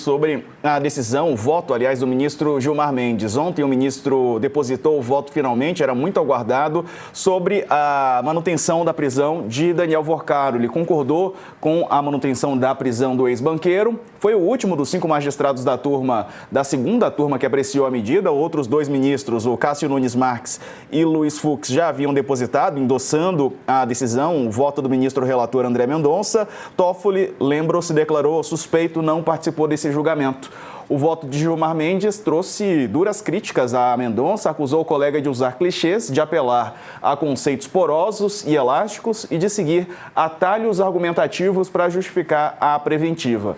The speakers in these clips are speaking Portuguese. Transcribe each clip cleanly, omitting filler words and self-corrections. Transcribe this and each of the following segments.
Sobre a decisão, o voto, aliás, do ministro Gilmar Mendes. Ontem o ministro depositou o voto finalmente, era muito aguardado, sobre a manutenção da prisão de Daniel Vorcaro. Ele concordou com a manutenção da prisão do ex-banqueiro. Foi o último dos 5 magistrados da segunda turma que apreciou a medida. Outros 2 ministros, o Cássio Nunes Marques e Luiz Fux, já haviam depositado, endossando a decisão, o voto do ministro relator André Mendonça. Toffoli, lembro, se declarou suspeito, não participou desse julgamento. O voto de Gilmar Mendes trouxe duras críticas a Mendonça, acusou o colega de usar clichês, de apelar a conceitos porosos e elásticos e de seguir atalhos argumentativos para justificar a preventiva.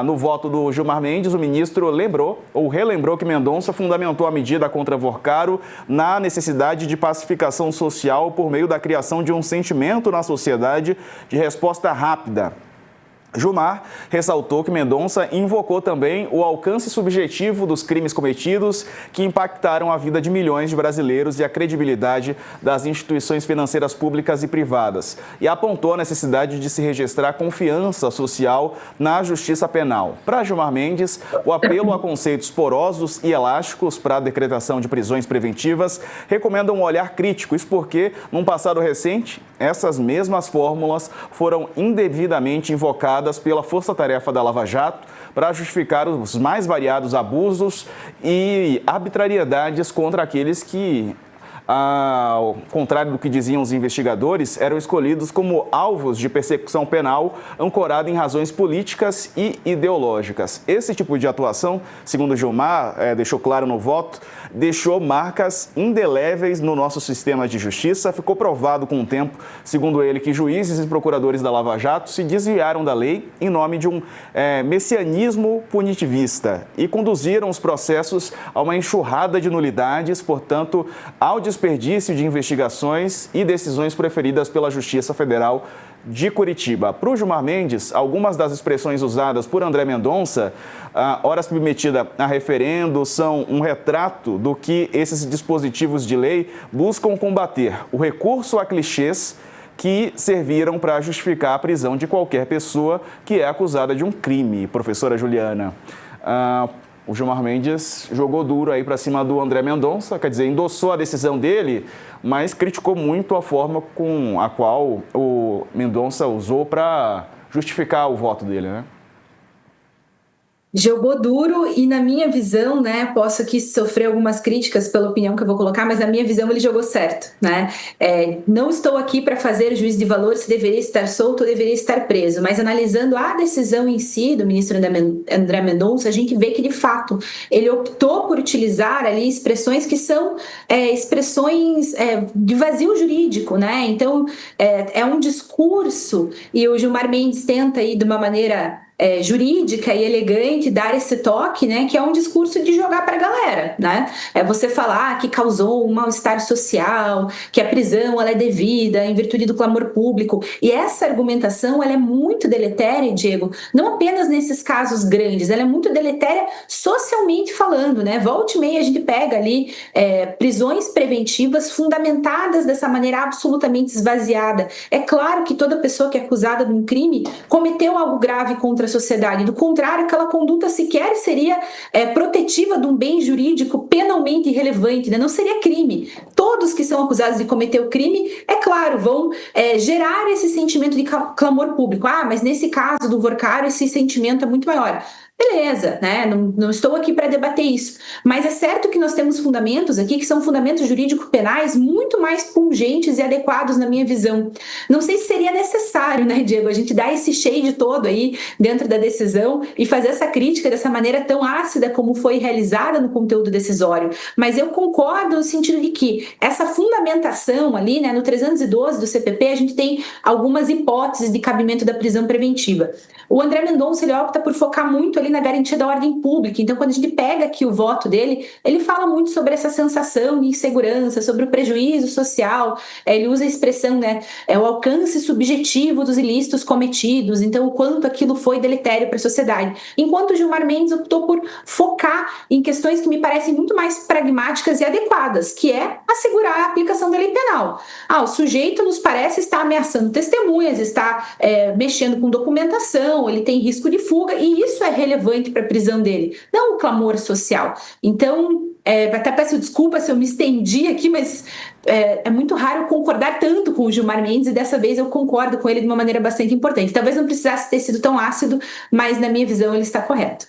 No voto do Gilmar Mendes, o ministro relembrou que Mendonça fundamentou a medida contra Vorcaro na necessidade de pacificação social por meio da criação de um sentimento na sociedade de resposta rápida. Gilmar ressaltou que Mendonça invocou também o alcance subjetivo dos crimes cometidos que impactaram a vida de milhões de brasileiros e a credibilidade das instituições financeiras públicas e privadas e apontou a necessidade de se registrar confiança social na justiça penal. Para Gilmar Mendes, o apelo a conceitos porosos e elásticos para a decretação de prisões preventivas recomenda um olhar crítico, isso porque, num passado recente, essas mesmas fórmulas foram indevidamente invocadas pela força-tarefa da Lava Jato para justificar os mais variados abusos e arbitrariedades contra aqueles que, ao contrário do que diziam os investigadores, eram escolhidos como alvos de persecução penal ancorada em razões políticas e ideológicas. Esse tipo de atuação, segundo Gilmar, deixou claro no voto, deixou marcas indeléveis no nosso sistema de justiça. Ficou provado com o tempo, segundo ele, que juízes e procuradores da Lava Jato se desviaram da lei em nome de um messianismo punitivista e conduziram os processos a uma enxurrada de nulidades, portanto, ao desperdício de investigações e decisões preferidas pela Justiça Federal de Curitiba. Para o Gilmar Mendes, algumas das expressões usadas por André Mendonça, ora submetida a referendo, são um retrato do que esses dispositivos de lei buscam combater: o recurso a clichês que serviram para justificar a prisão de qualquer pessoa que é acusada de um crime. Professora Juliana, o Gilmar Mendes jogou duro aí para cima do André Mendonça, quer dizer, endossou a decisão dele, mas criticou muito a forma com a qual o Mendonça usou para justificar o voto dele, né? Jogou duro e, na minha visão, né, posso aqui sofrer algumas críticas pela opinião que eu vou colocar, mas na minha visão ele jogou certo, né? Não estou aqui para fazer juízo de valor se deveria estar solto ou deveria estar preso, mas analisando a decisão em si do ministro André Mendonça, a gente vê que, de fato, ele optou por utilizar ali expressões que são expressões de vazio jurídico, né? Então, é um discurso, e o Gilmar Mendes tenta aí de uma maneira jurídica e elegante dar esse toque, né, que é um discurso de jogar para a galera, né? É você falar que causou um mal-estar social, que a prisão ela é devida em virtude do clamor público. E essa argumentação ela é muito deletéria, Diego, não apenas nesses casos grandes, ela é muito deletéria socialmente falando, né? Volta e meia a gente pega ali prisões preventivas fundamentadas dessa maneira absolutamente esvaziada. É claro que toda pessoa que é acusada de um crime cometeu algo grave contra a sociedade. Do contrário, aquela conduta sequer seria protetiva de um bem jurídico penalmente irrelevante, né? Não seria crime. Todos que são acusados de cometer o crime, é claro, vão gerar esse sentimento de clamor público. Mas nesse caso do Vorcaro, esse sentimento é muito maior. Beleza, né? Não estou aqui para debater isso, mas é certo que nós temos fundamentos aqui que são fundamentos jurídico-penais muito mais pungentes e adequados na minha visão. Não sei se seria necessário, né, Diego, a gente dar esse shade todo aí dentro da decisão e fazer essa crítica dessa maneira tão ácida como foi realizada no conteúdo decisório, mas eu concordo no sentido de que essa fundamentação ali, né, no 312 do CPP, a gente tem algumas hipóteses de cabimento da prisão preventiva. O André Mendonça, ele opta por focar muito ali na garantia da ordem pública. Então, quando a gente pega aqui o voto dele, ele fala muito sobre essa sensação de insegurança, sobre o prejuízo social. Ele usa a expressão, né, o alcance subjetivo dos ilícitos cometidos. Então, o quanto aquilo foi deletério para a sociedade. Enquanto o Gilmar Mendes optou por focar em questões que me parecem muito mais pragmáticas e adequadas, que é a assegurar a aplicação da lei penal. O sujeito nos parece estar ameaçando testemunhas, está mexendo com documentação, ele tem risco de fuga, e isso é relevante para a prisão dele, não o clamor social. Então, até peço desculpa se eu me estendi aqui, mas é muito raro concordar tanto com o Gilmar Mendes, e dessa vez eu concordo com ele de uma maneira bastante importante. Talvez não precisasse ter sido tão ácido, mas na minha visão ele está correto.